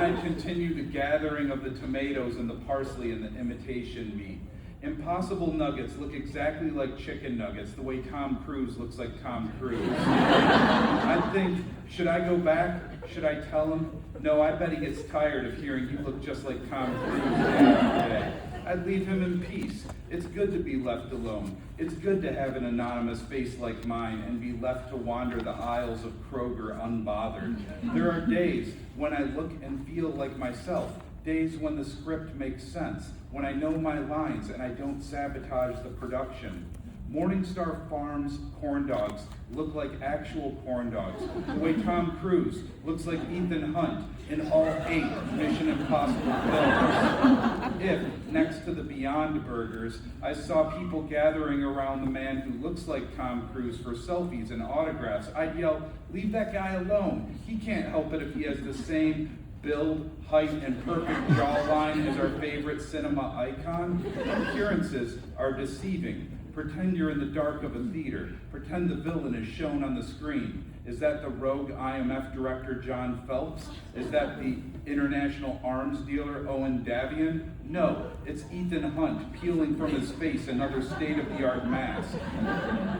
I continue the gathering of the tomatoes and the parsley and the imitation meat. Impossible nuggets look exactly like chicken nuggets, the way Tom Cruise looks like Tom Cruise. I think, should I go back? Should I tell him? No, I bet he gets tired of hearing you look just like Tom Cruise day after day. I'd leave him in peace. It's good to be left alone. It's good to have an anonymous face like mine and be left to wander the aisles of Kroger unbothered. There are days when I look and feel like myself, days when the script makes sense, when I know my lines and I don't sabotage the production. Morningstar Farms corn dogs look like actual corn dogs, the way Tom Cruise looks like Ethan Hunt in all 8 Mission Impossible films. If, next to the Beyond Burgers, I saw people gathering around the man who looks like Tom Cruise for selfies and autographs, I'd yell, "Leave that guy alone. He can't help it if he has the same build, height, and perfect jawline as our favorite cinema icon." Appearances are deceiving. Pretend you're in the dark of a theater. Pretend the villain is shown on the screen. Is that the rogue IMF director John Phelps? Is that the international arms dealer Owen Davian? No, it's Ethan Hunt peeling from his face another state-of-the-art mask.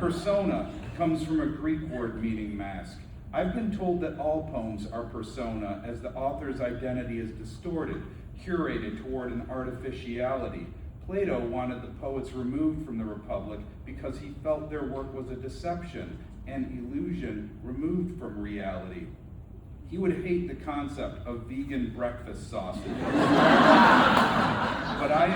Persona comes from a Greek word meaning mask. I've been told that all poems are persona, as the author's identity is distorted, curated toward an artificiality. Plato wanted the poets removed from the Republic because he felt their work was a deception, an illusion removed from reality. He would hate the concept of vegan breakfast sausages. But I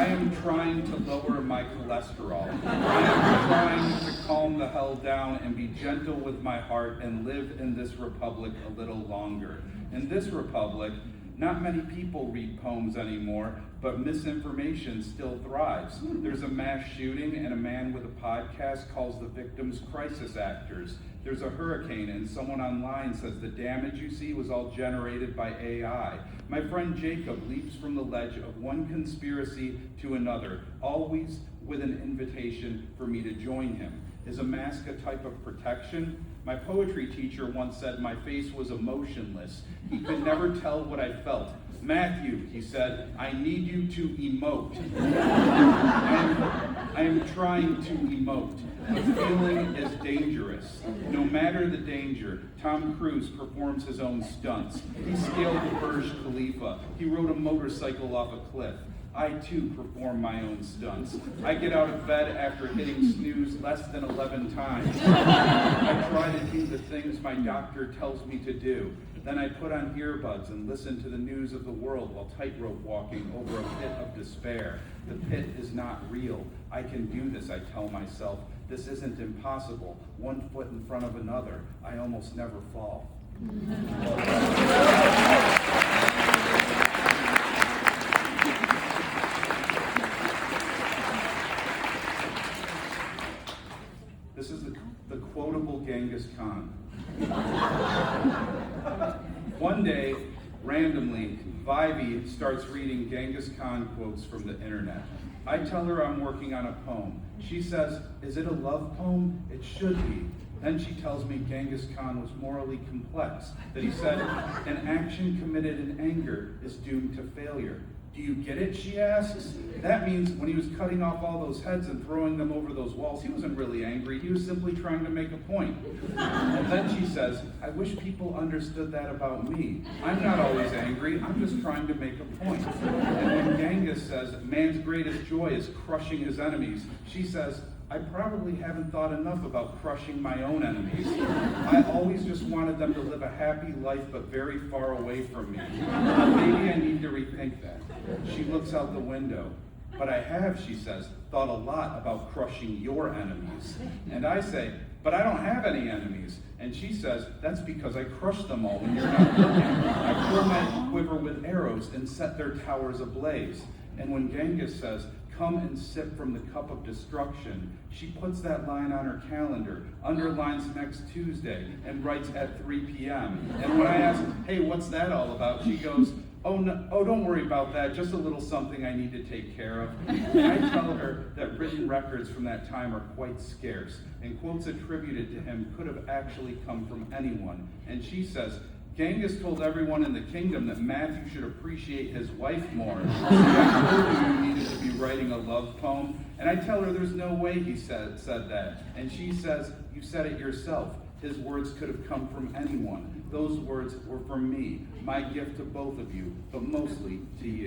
am trying to lower my cholesterol. I am trying to calm the hell down and be gentle with my heart and live in this republic a little longer. In this republic, not many people read poems anymore, but misinformation still thrives. There's a mass shooting, and a man with a podcast calls the victims crisis actors. There's a hurricane, and someone online says the damage you see was all generated by AI. My friend Jacob leaps from the ledge of one conspiracy to another, always with an invitation for me to join him. Is a mask a type of protection? My poetry teacher once said my face was emotionless. He could never tell what I felt. Matthew, he said, I need you to emote. I am trying to emote. The feeling is dangerous. No matter the danger, Tom Cruise performs his own stunts. He scaled the Burj Khalifa. He rode a motorcycle off a cliff. I too perform my own stunts. I get out of bed after hitting snooze less than 11 times. I try to do the things my doctor tells me to do. Then I put on earbuds and listen to the news of the world while tightrope walking over a pit of despair. The pit is not real. I can do this, I tell myself. This isn't impossible. One foot in front of another. I almost never fall. This is the quotable Genghis Khan. One day, randomly, Vivi starts reading Genghis Khan quotes from the internet. I tell her I'm working on a poem. She says, is it a love poem? It should be. Then she tells me Genghis Khan was morally complex, that he said, an action committed in anger is doomed to failure. Do you get it, she asks? That means when he was cutting off all those heads and throwing them over those walls, he wasn't really angry. He was simply trying to make a point. And then she says, I wish people understood that about me. I'm not always angry. I'm just trying to make a point. And when Genghis says, man's greatest joy is crushing his enemies, she says, I probably haven't thought enough about crushing my own enemies. I always just wanted them to live a happy life, but very far away from me. Maybe I need to rethink that. She looks out the window. But I have, she says, thought a lot about crushing your enemies. And I say, but I don't have any enemies. And she says, that's because I crush them all when you're not looking. I fill my quiver with arrows and set their towers ablaze. And when Genghis says, come and sip from the cup of destruction, she puts that line on her calendar, underlines next Tuesday, and writes at 3 p.m. And when I ask, hey, what's that all about? She goes, oh, no, don't worry about that, just a little something I need to take care of. I tell her that written records from that time are quite scarce, and quotes attributed to him could have actually come from anyone. And she says, Genghis told everyone in the kingdom that Matthew should appreciate his wife more. I told you needed to be writing a love poem, and I tell her there's no way he said that. And she says, you said it yourself. His words could have come from anyone. Those words were from me, my gift to both of you, but mostly to you.